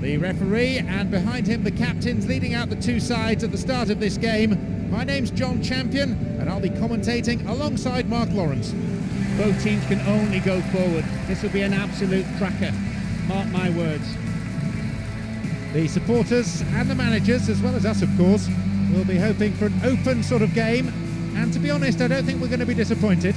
The referee, and behind him the captains leading out the two sides at the start of this game. My name's John Champion, and I'll be commentating alongside Mark Lawrence. Both teams can only go forward. This will be an absolute cracker. Mark my words. The supporters and the managers, as well as us of course, will be hoping for an open sort of game, and to be honest, I don't think we're going to be disappointed.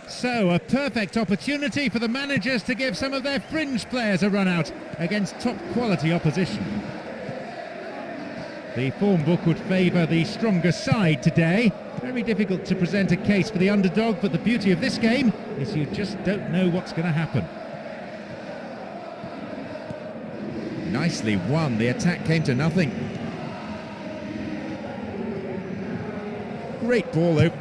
So, a perfect opportunity for the managers to give some of their fringe players a run out against top quality opposition. The form book would favour the stronger side today. Very difficult to present a case for the underdog, but the beauty of this game is you just don't know what's going to happen. Nicely won, the attack came to nothing. Great ball though.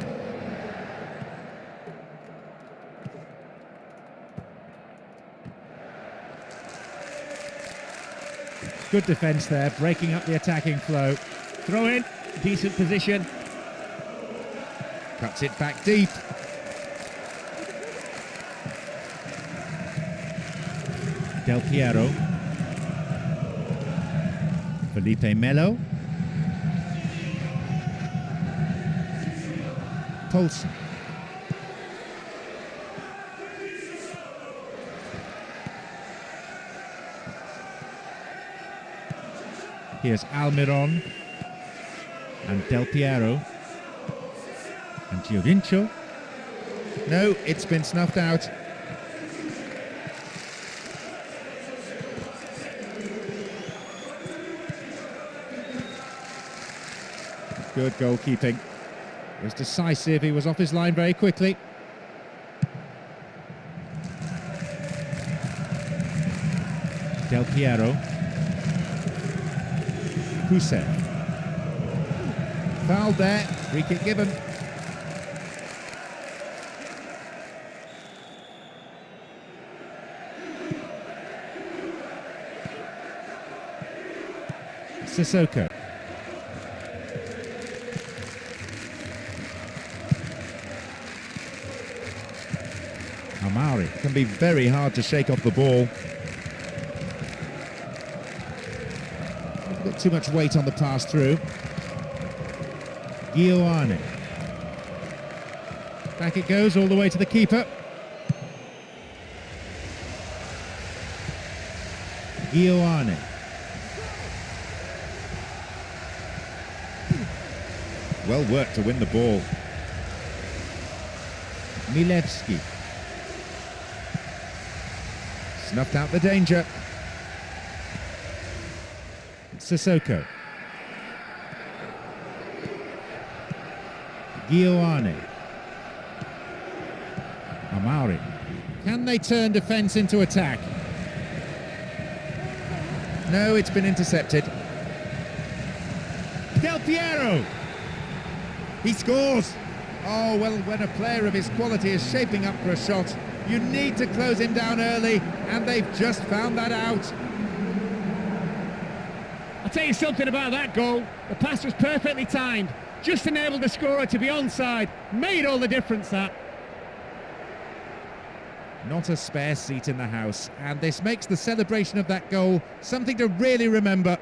Good defence there, breaking up the attacking flow. Throw in, decent position. Cuts it back deep. Del Piero. Felipe Melo. Paulson. Here's Almiron and Del Piero and Giovinco. No, it's been snuffed out. Good goalkeeping. It was decisive, he was off his line very quickly. Del Piero. Hussein. Foul there, free kick given. Sissoko. Amari. Can be very hard to shake off the ball. A bit too much weight on the pass through. Ioane. Back it goes all the way to the keeper. Ioane. Well worked to win the ball. Milewski. Snuffed out the danger. Sissoko. Gioane. Amari. Can they turn defence into attack? No, it's been intercepted. Del Piero. He scores. Oh, well, when a player of his quality is shaping up for a shot, you need to close him down early, and they've just found that out. I'll tell you something about that goal. The pass was perfectly timed. Just enabled the scorer to be onside. Made all the difference, that. Not a spare seat in the house, and this makes the celebration of that goal something to really remember.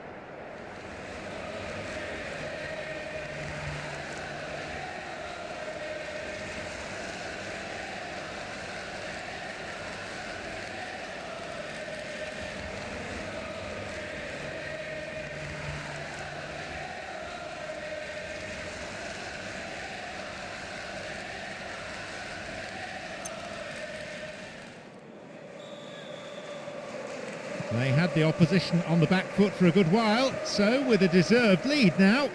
They had the opposition on the back foot for a good while, so with a deserved lead now.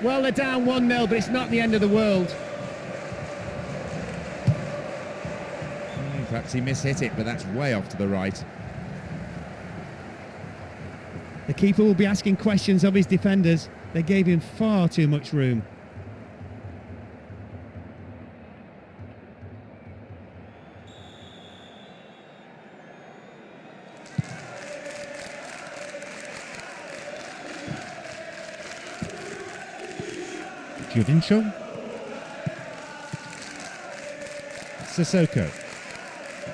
Well, they're down 1-0, but it's not the end of the world. Perhaps he mishit it, but that's way off to the right. The keeper will be asking questions of his defenders. They gave him far too much room. Juventus. Sissoko.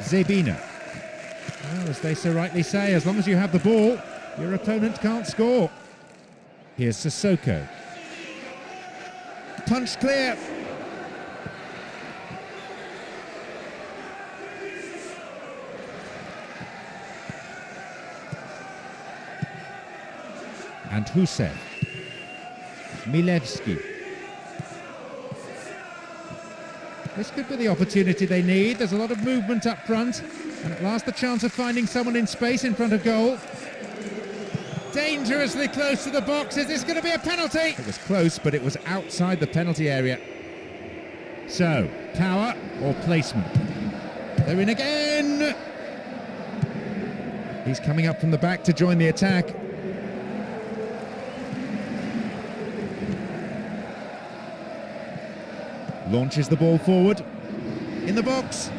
Zebina. Well, as they so rightly say, as long as you have the ball, your opponent can't score. Here's Sissoko. Punched clear. And Husev. Milewski. This could be the opportunity they need. There's a lot of movement up front, and at last the chance of finding someone in space in front of goal. Dangerously close to the box. Is this going to be a penalty? It was close, but it was outside the penalty area. So, power or placement? They're in again! He's coming up from the back to join the attack. Launches the ball forward, in the box.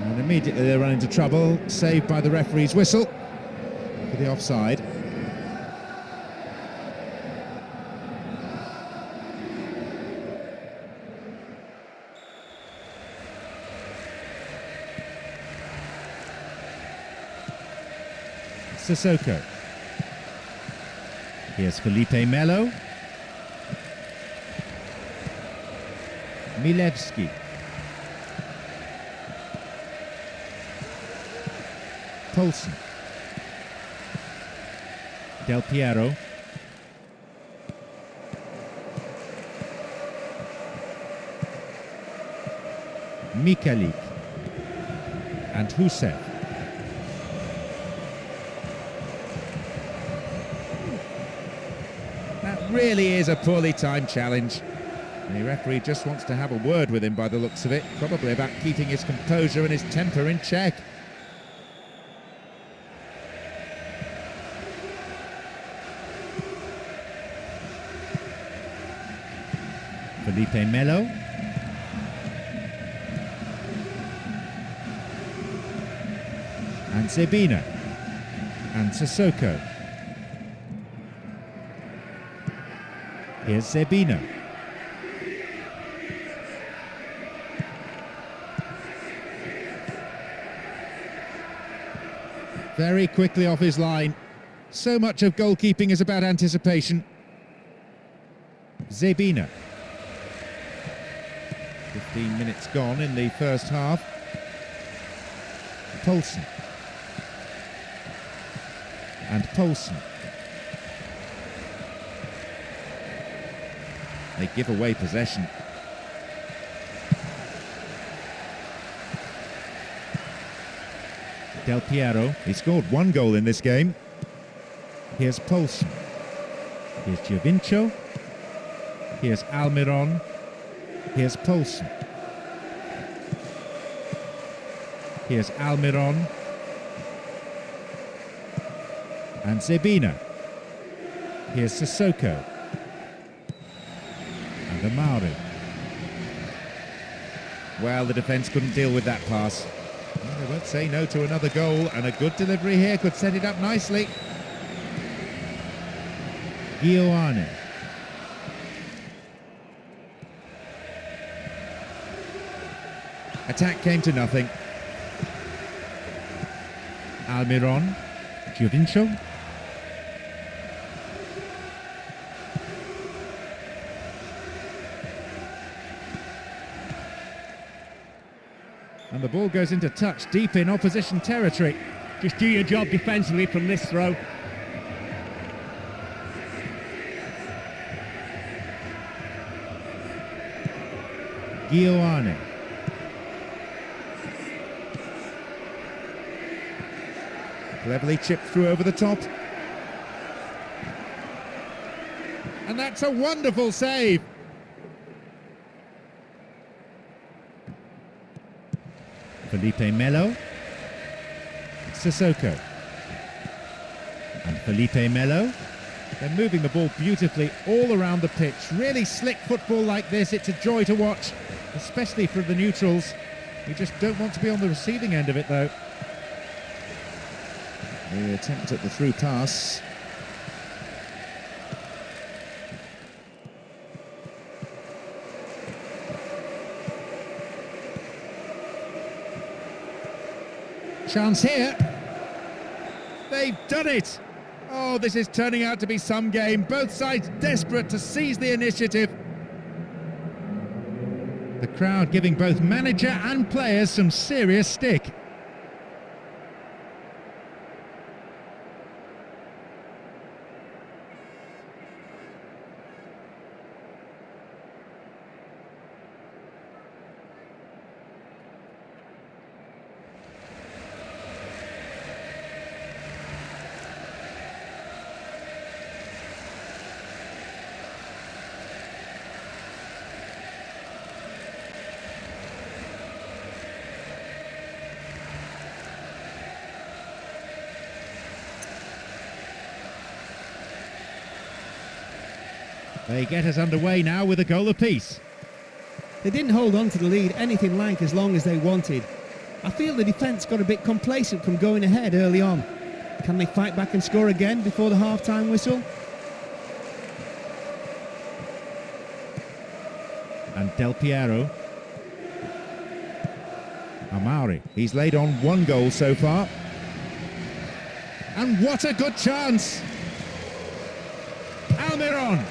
And immediately they run into trouble, saved by the referee's whistle for the offside. Sissoko. Here's Felipe Melo. Milewski. Poulsen. Del Piero. Mikalik. And Husev. That really is a poorly timed challenge. The referee just wants to have a word with him by the looks of it, probably about keeping his composure and his temper in check. Felipe Melo. And Zebina. And Sissoko. Here's Zebina. Very quickly off his line. So much of goalkeeping is about anticipation. Zebina. 15 minutes gone in the first half. Poulsen. And Poulsen. They give away possession. Del Piero, he scored one goal in this game. Here's Poulsen. Here's Giovinco. Here's Almiron. Here's Poulsen. Here's Almiron. And Zebina. Here's Sissoko. And Amari. Well, the defence couldn't deal with that pass. Well, they won't say no to another goal, and a good delivery here could set it up nicely. Ioane. Attack came to nothing. Almiron. Giovinco. And the ball goes into touch deep in opposition territory. Just do your job defensively from this throw. Ioane. Cleverly chipped through over the top. And that's a wonderful save. Felipe Melo. Sissoko. And Felipe Melo. They're moving the ball beautifully all around the pitch. Really slick football like this. It's a joy to watch, especially for the neutrals. You just don't want to be on the receiving end of it, though. The attempt at the through pass. Chance here. They've done it. Oh, this is turning out to be some game. Both sides desperate to seize the initiative. The crowd giving both manager and players some serious stick. They get us underway now with a goal apiece. They didn't hold on to the lead anything like as long as they wanted. I feel the defence got a bit complacent from going ahead early on. Can they fight back and score again before the half-time whistle? And Del Piero. Amari, he's laid on one goal so far. And what a good chance! Almiron!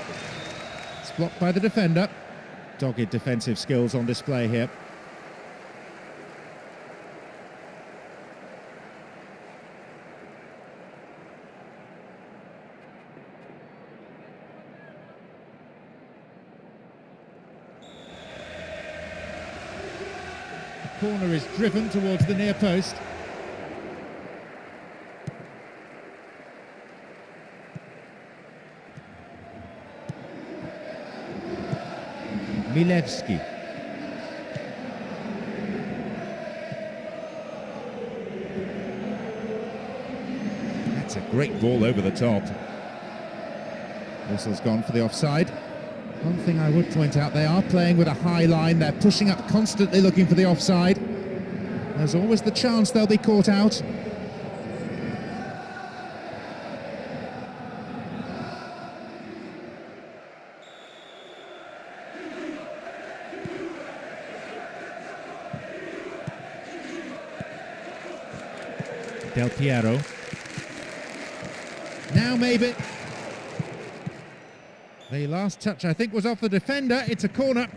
It's blocked by the defender. Dogged defensive skills on display here. The corner is driven towards the near post. Milewski. That's a great ball over the top. Whistle's gone for the offside. One thing I would point out, they are playing with a high line. They're pushing up constantly looking for the offside. There's always the chance they'll be caught out. Del Piero. Now maybe. The last touch, I think, was off the defender. It's a corner.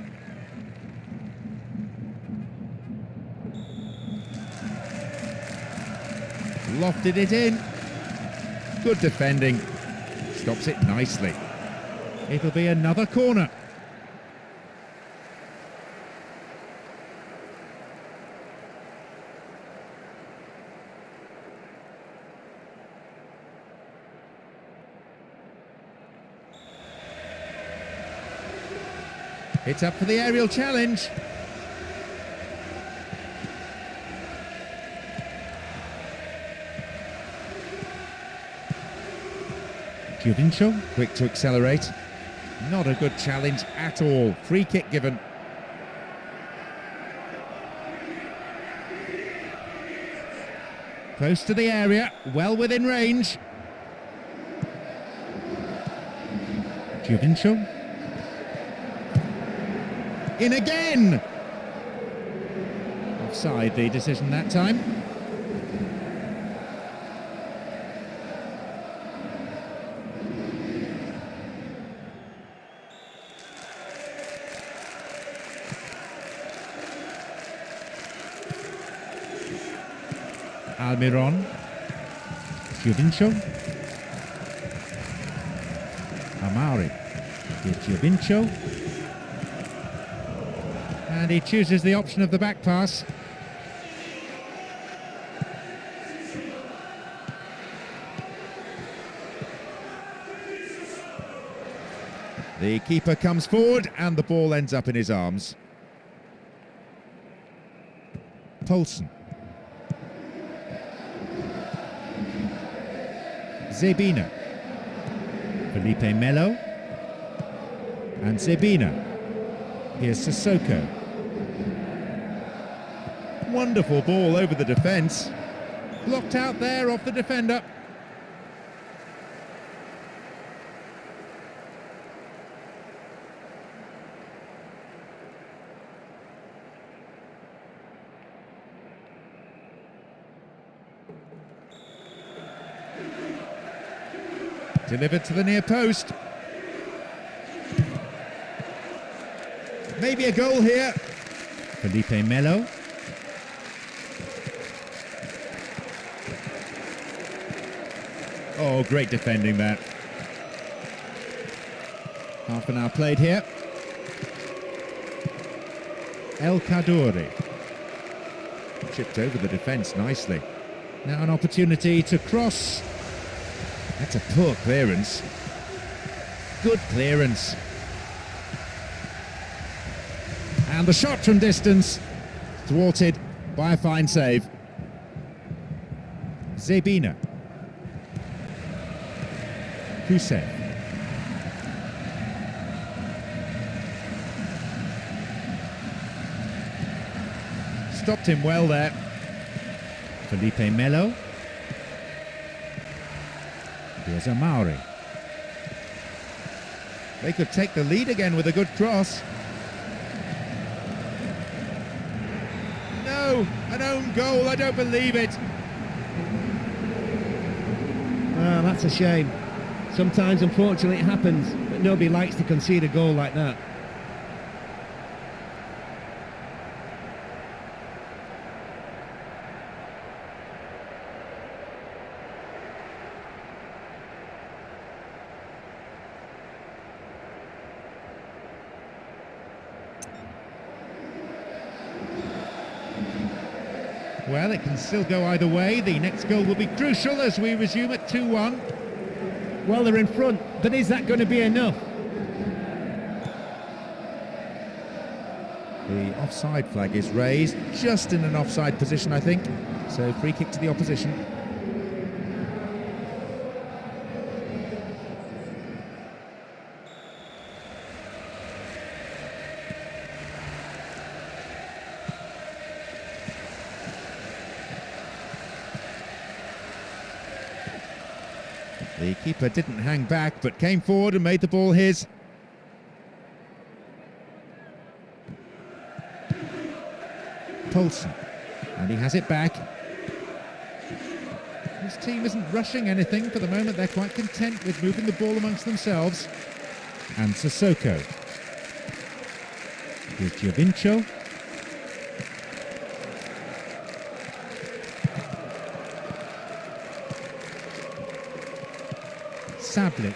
Lofted it in. Good defending. Stops it nicely. It'll be another corner. It's up for the aerial challenge. Juventus, quick to accelerate. Not a good challenge at all. Free kick given. Close to the area, well within range. Juventus. In again! Offside the decision that time. Almiron, Juventus, Amari, Juventus, and he chooses the option of the back pass. The keeper comes forward and the ball ends up in his arms. Poulsen. Zebina, Felipe Melo, and Zebina. Here's Sissoko. Wonderful ball over the defence. Blocked out there off the defender. Delivered to the near post. Maybe a goal here. Felipe Melo. Oh, great defending there. Half an hour played here. El Kaddouri. Chipped over the defence nicely. Now an opportunity to cross. That's a poor clearance. Good clearance. And the shot from distance, thwarted by a fine save. Zebina. Hussein. Stopped him well there. Felipe Melo. Here's Amari. They could take the lead again with a good cross. No, an own goal, I don't believe it. Ah, that's a shame. Sometimes, unfortunately, it happens, but nobody likes to concede a goal like that. Well, it can still go either way. The next goal will be crucial as we resume at 2-1. Well, they're in front, but is that going to be enough? The offside flag is raised, just in an offside position, I think. So free kick to the opposition. The keeper didn't hang back, but came forward and made the ball his. Poulsen, and he has it back. His team isn't rushing anything for the moment. They're quite content with moving the ball amongst themselves. And Sissoko. Here's Giovinco. Sablic.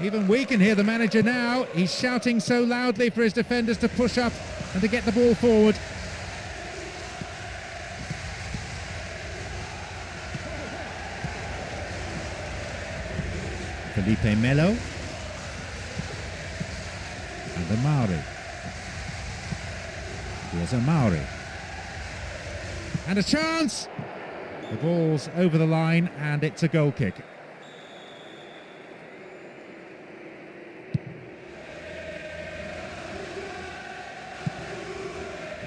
Even we can hear the manager now. He's shouting so loudly for his defenders to push up and to get the ball forward. Felipe Melo. And Mauri. Here's Mauri. And a chance! The ball's over the line and it's a goal kick.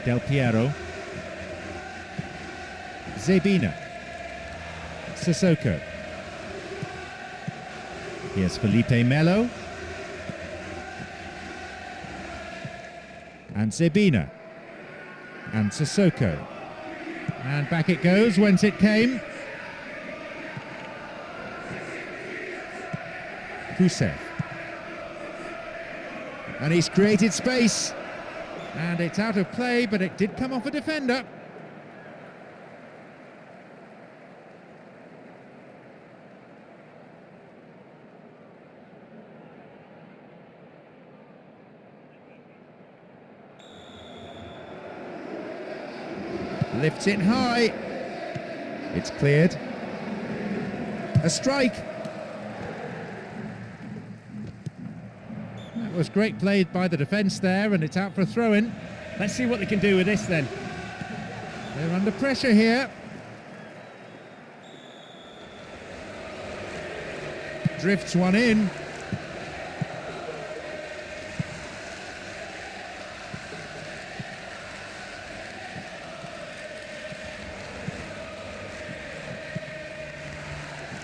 Del Piero. Zebina. Sissoko. Here's Felipe Melo. And Zebina. And Sissoko. And back it goes, whence it came. Kusev. And he's created space. And it's out of play, but it did come off a defender. Lifts it high. It's cleared. A strike. That was great play by the defence there, and it's out for a throw-in. Let's see what they can do with this then. They're under pressure here. Drifts one in.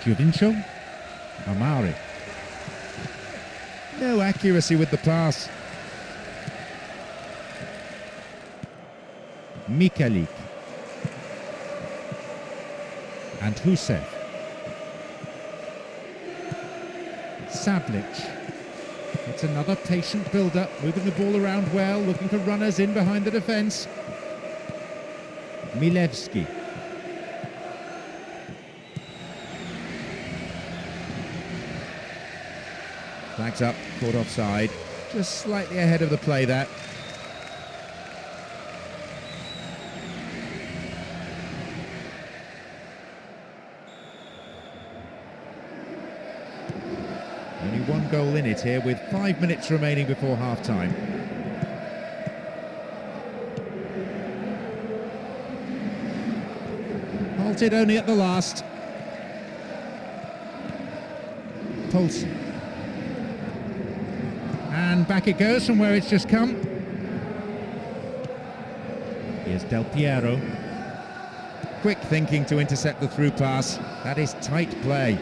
Juventus. Amari. No accuracy with the pass. Mikalik. And Husev. Sablic. It's another patient build-up, moving the ball around well, looking for runners in behind the defence. Milevski. Flags up, caught offside. Just slightly ahead of the play there. Only one goal in it here with 5 minutes remaining before half-time. Halted only at the last. Paulsen. And back it goes from where it's just come. Here's Del Piero. Quick thinking to intercept the through pass. That is tight play.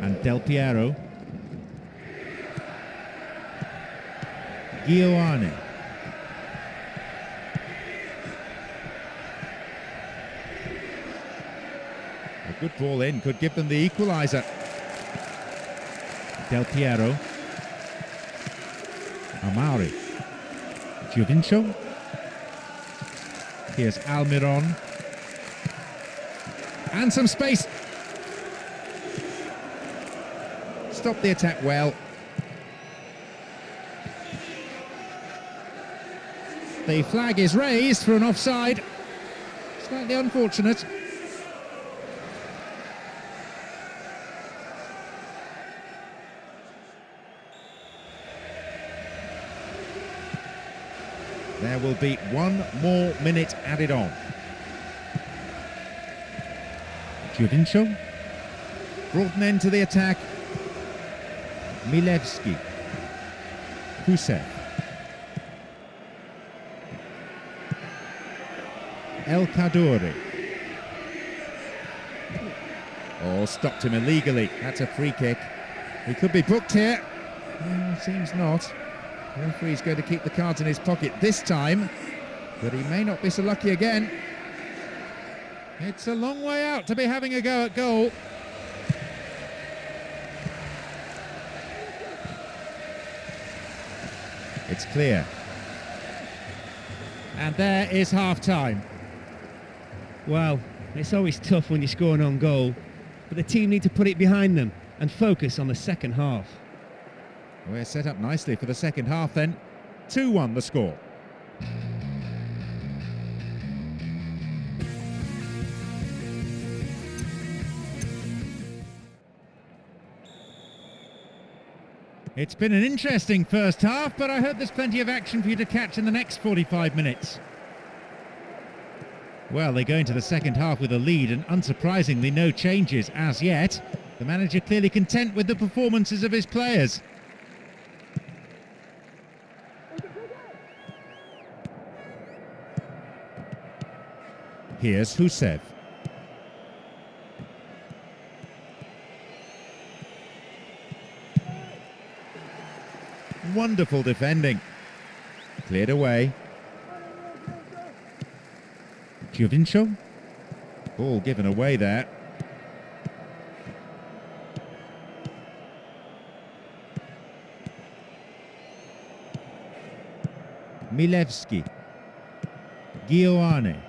And Del Piero. Gioane. A good ball in, could give them the equaliser. Del Piero. Amari. Juventus. Here's Almiron. And some space. Stop the attack well. The flag is raised for an offside. Slightly unfortunate. There will be 1 more minute added on. Juventus brought an end to the attack. Milevski. Husev. El Kaduri. Oh, stopped him illegally. That's a free kick. He could be booked here. Seems not. The referee's going to keep the cards in his pocket this time, but he may not be so lucky again. It's a long way out to be having a go at goal. It's clear. And there is half-time. Well, it's always tough when you're scoring on goal, but the team need to put it behind them and focus on the second half. We're set up nicely for the second half then. 2-1 the score. It's been an interesting first half, but I hope there's plenty of action for you to catch in the next 45 minutes. Well, they go into the second half with a lead, and unsurprisingly no changes as yet. The manager clearly content with the performances of his players. Here's Husev. Wonderful defending. Cleared away. Juventus. Ball given away there. Milevski. Gioane.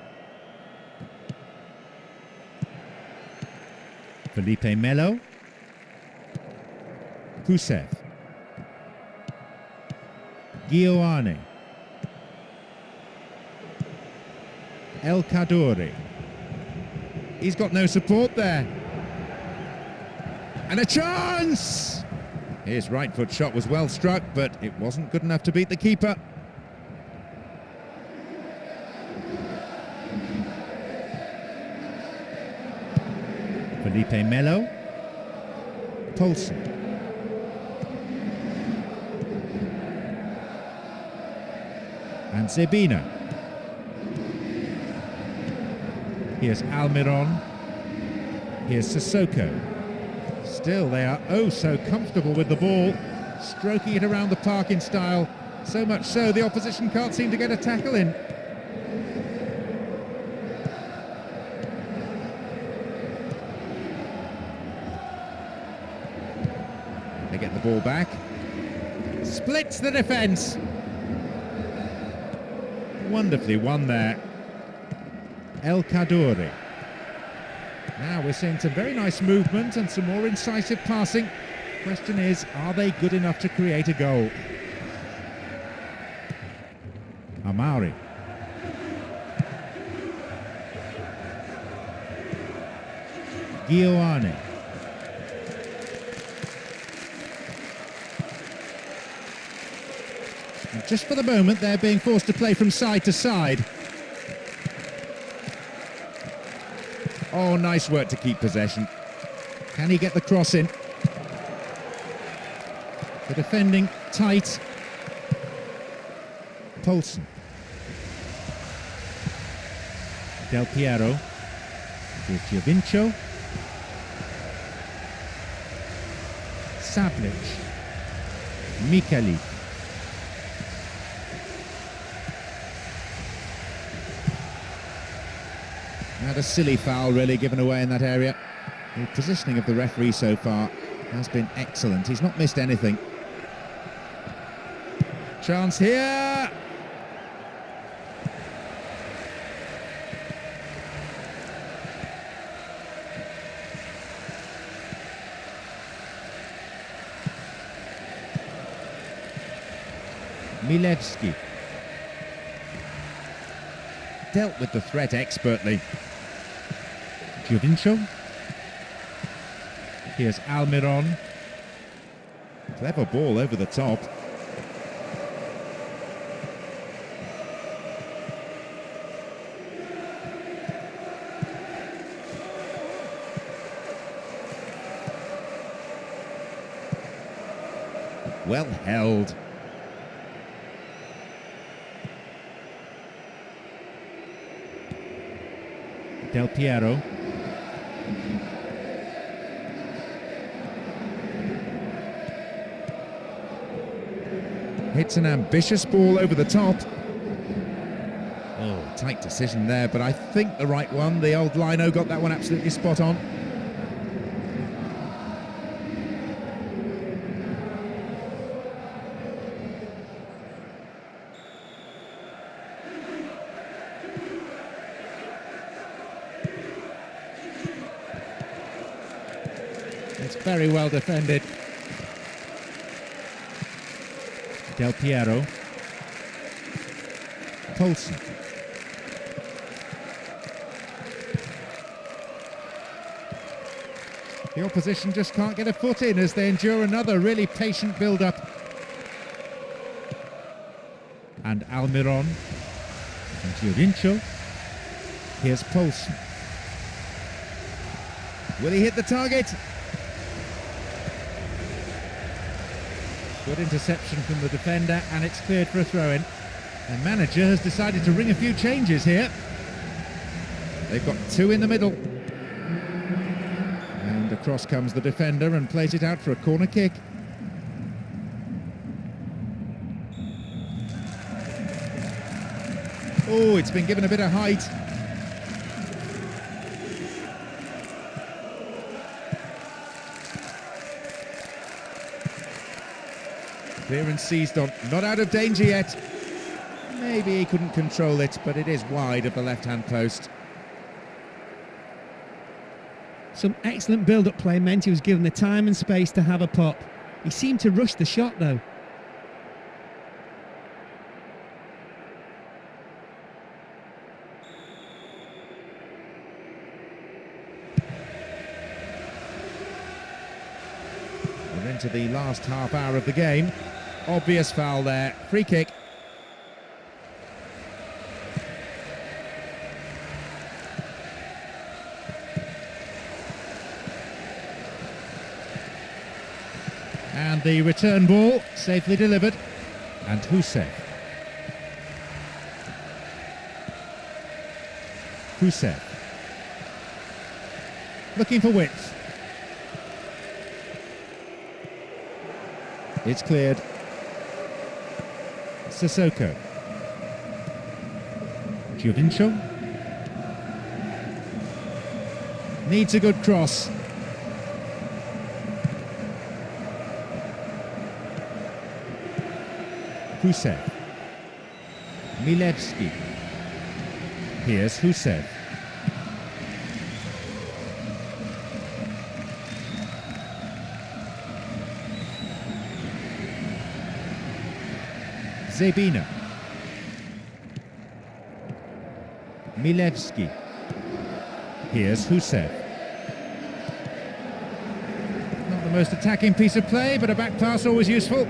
Felipe Melo. Husev. Gioane. El Kaduri. He's got no support there. And a chance! His right foot shot was well struck, but it wasn't good enough to beat the keeper. Felipe Melo. Poulsen. And Zebina. Here's Almiron. Here's Sissoko. Still, they are oh so comfortable with the ball, stroking it around the park in style. So much so, the opposition can't seem to get a tackle in. They get the ball back. Splits the defence. Wonderfully won there. El Kaduri. Now we're seeing some very nice movement and some more incisive passing. Question is, are they good enough to create a goal? Amari. Gioane. And just for the moment, they're being forced to play from side to side. Oh, nice work to keep possession. Can he get the cross in? The defending tight. Poulsen. Del Piero. With Giovinco. Sablic. Mikali. Had a silly foul really given away in that area. The positioning of the referee so far has been excellent. He's not missed anything. Chance here. Milevski. Dealt with the threat expertly. Juventus. Here's Almiron. Clever ball over the top. Well held. Del Piero. Hits an ambitious ball over the top. Oh, tight decision there, but I think the right one. The old Lino got that one absolutely spot on. It's very well defended. Del Piero. Poulsen. The opposition just can't get a foot in as they endure another really patient build-up. And Almiron. And Giovinco. Here's Poulsen. Will he hit the target? Good interception from the defender, and it's cleared for a throw-in. The manager has decided to ring a few changes here. They've got two in the middle. And across comes the defender and plays it out for a corner kick. Oh, it's been given a bit of height. Clearance seized on, not out of danger yet. Maybe he couldn't control it, but it is wide of the left-hand post. Some excellent build-up play meant he was given the time and space to have a pop. He seemed to rush the shot though. We're into the last half hour of the game. Obvious foul there. Free kick. And the return ball safely delivered. And Husev. Husev. Looking for width. It's cleared. Sissoko. Giovinco. Needs a good cross. Husev. Milevski. Here's Husev. Zebina. Milevski. Here's Husev. Not the most attacking piece of play, but a back pass always useful.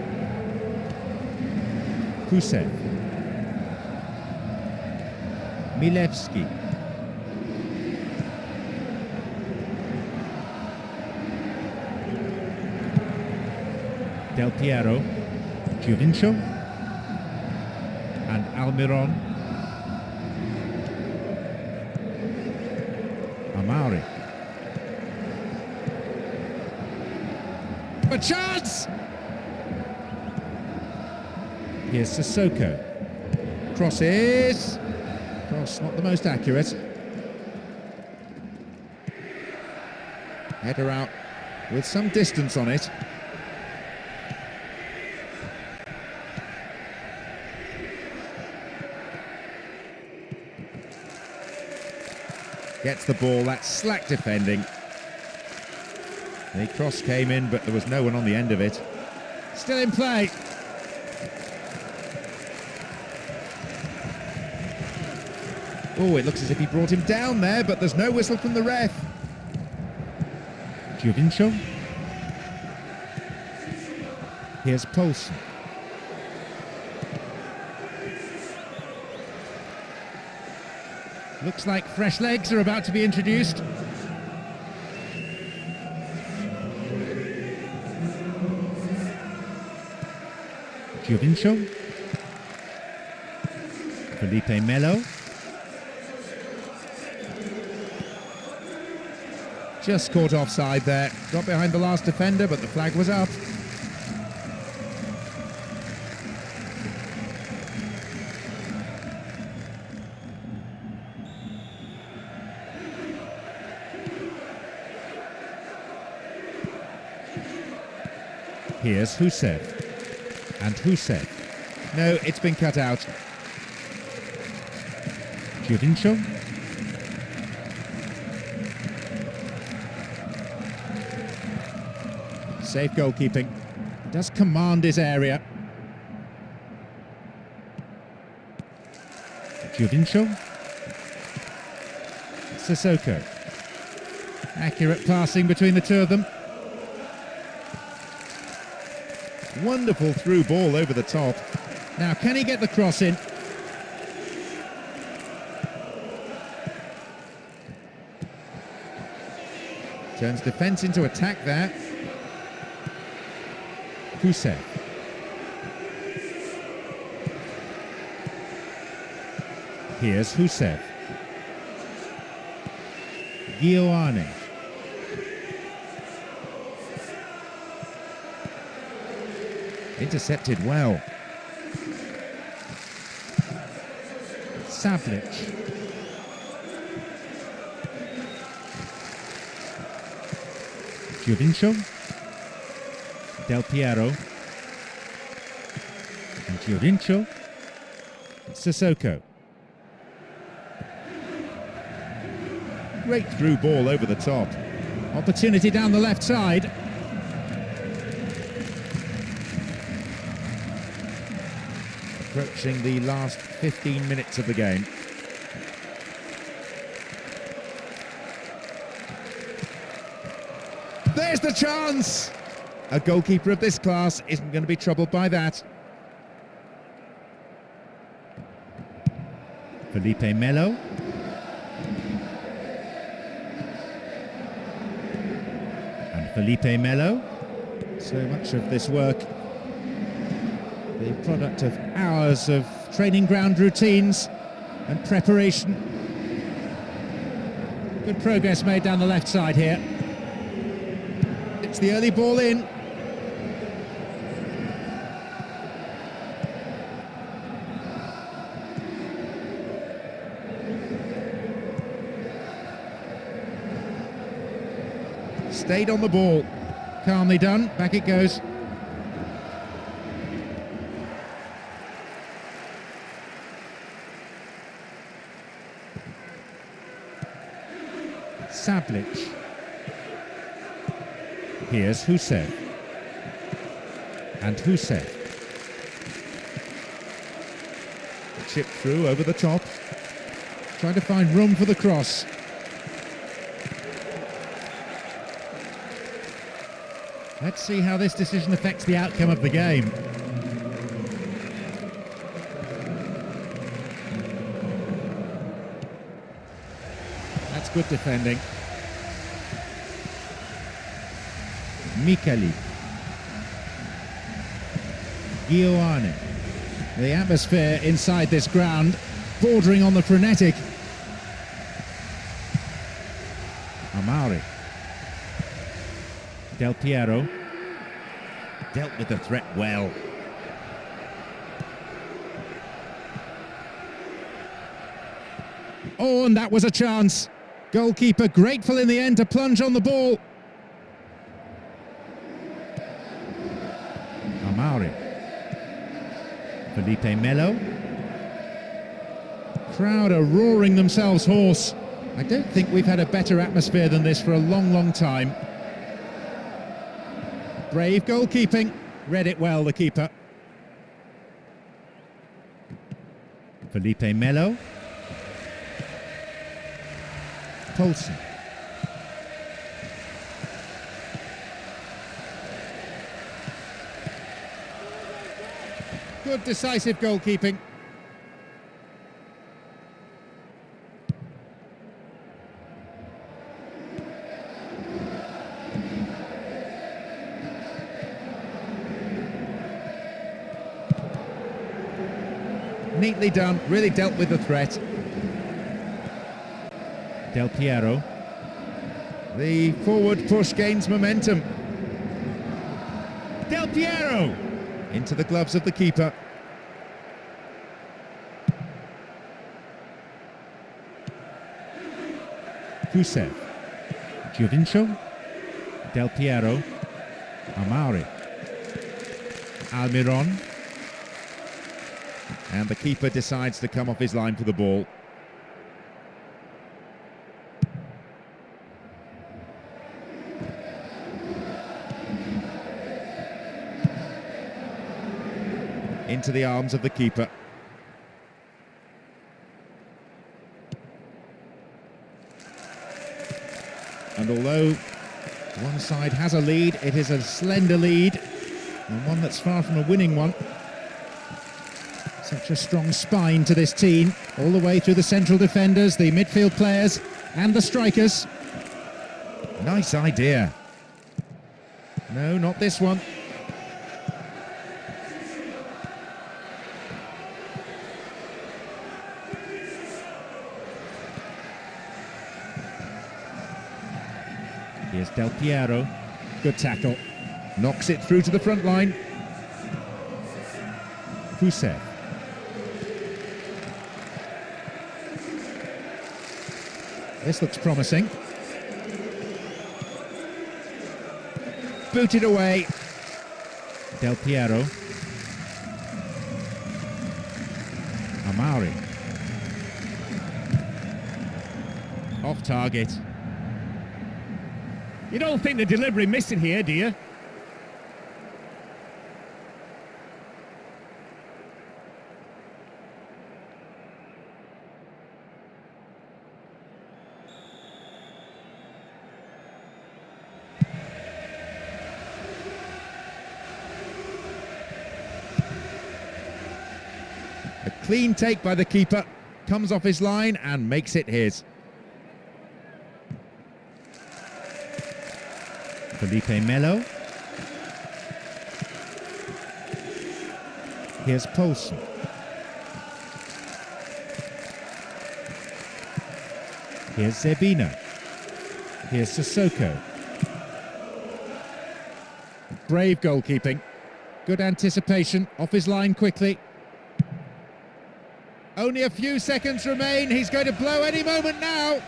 Husev. Milevski. Del Piero. Giovinco. And Almiron. Amari. A chance! Here's Sissoko. Crosses. Cross not the most accurate. Header out with some distance on it. Gets the ball, that's slack defending. The cross came in, but there was no one on the end of it. Still in play. Oh, it looks as if he brought him down there, but there's no whistle from the ref. Giovinco. Here's Poulsen. Looks like fresh legs are about to be introduced. Giovinco. Felipe Melo. Just caught offside there. Got behind the last defender, but the flag was up. Here's Husev. And Husev. No, it's been cut out. Giovinco. Safe goalkeeping. Does command his area. Juventus. Sissoko. Accurate passing between the two of them. Wonderful through ball over the top. Now, can he get the cross in? Turns defence into attack there. Husev. Here's Husev. Ioane. Intercepted well. Sablic. Giovinco. Del Piero. And Giovinco. Sissoko. Great through ball over the top. Opportunity down the left side. Approaching the last 15 minutes of the game. There's the chance! A goalkeeper of this class isn't going to be troubled by that. Felipe Melo. And Felipe Melo. So much of this work, the product of hours of training ground routines and preparation. Good progress made down the left side here. It's the early ball in. Stayed on the ball. Calmly done. Back it goes. Sablic. Here's Husev. And Husev. Chip through over the top. Trying to find room for the cross. Let's see how this decision affects the outcome of the game. That's good defending. Mikali. Ioane. The atmosphere inside this ground, bordering on the frenetic. Amari. Del Piero. Dealt with the threat well. Oh, and that was a chance. Goalkeeper grateful in the end to plunge on the ball. Amari. Felipe Melo. Crowd are roaring themselves hoarse. I don't think we've had a better atmosphere than this for a long, long time. Brave goalkeeping. Read it well, the keeper. Felipe Melo. Poulsen. Good decisive goalkeeping. Neatly done, really dealt with the threat. Del Piero. The forward push gains momentum. Del Piero! Into the gloves of the keeper. Husev. Giovinco. Del Piero. Amari. Almiron. And the keeper decides to come off his line for the ball. Into the arms of the keeper. And although one side has a lead, it is a slender lead, and one that's far from a winning one. Such a strong spine to this team, all the way through the central defenders, the midfield players and the strikers. Nice idea. No, not this one. Here's Del Piero. Good tackle. Knocks it through to the front line. Fusev. This looks promising. Booted away. Del Piero. Amari. Off target. You don't think the delivery missed it here, do you? A clean take by the keeper, comes off his line and makes it his. Felipe Melo. Here's Poulsen. Here's Zerbina. Here's Sissoko. Brave goalkeeping. Good anticipation, off his line quickly. Only a few seconds remain, he's going to blow any moment now.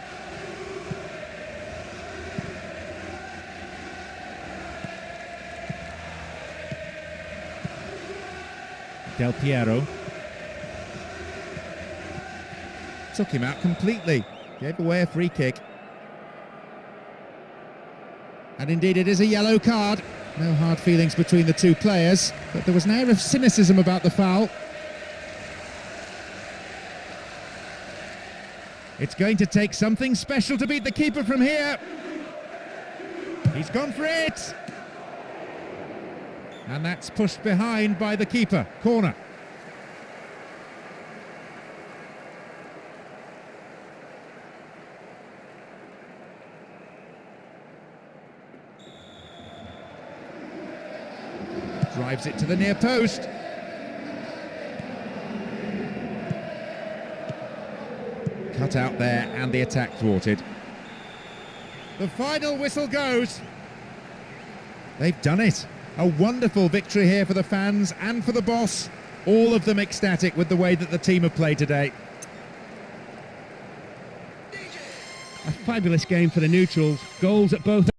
Del Piero took him out completely, gave away a free kick. And indeed it is a yellow card. No hard feelings between the two players, but there was an air of cynicism about the foul. It's going to take something special to beat the keeper from here. He's gone for it. And that's pushed behind by the keeper. Corner. Drives it to the near post. Cut out there and the attack thwarted. The final whistle goes. They've done it. A wonderful victory here for the fans and for the boss. All of them ecstatic with the way that the team have played today. A fabulous game for the neutrals. Goals at both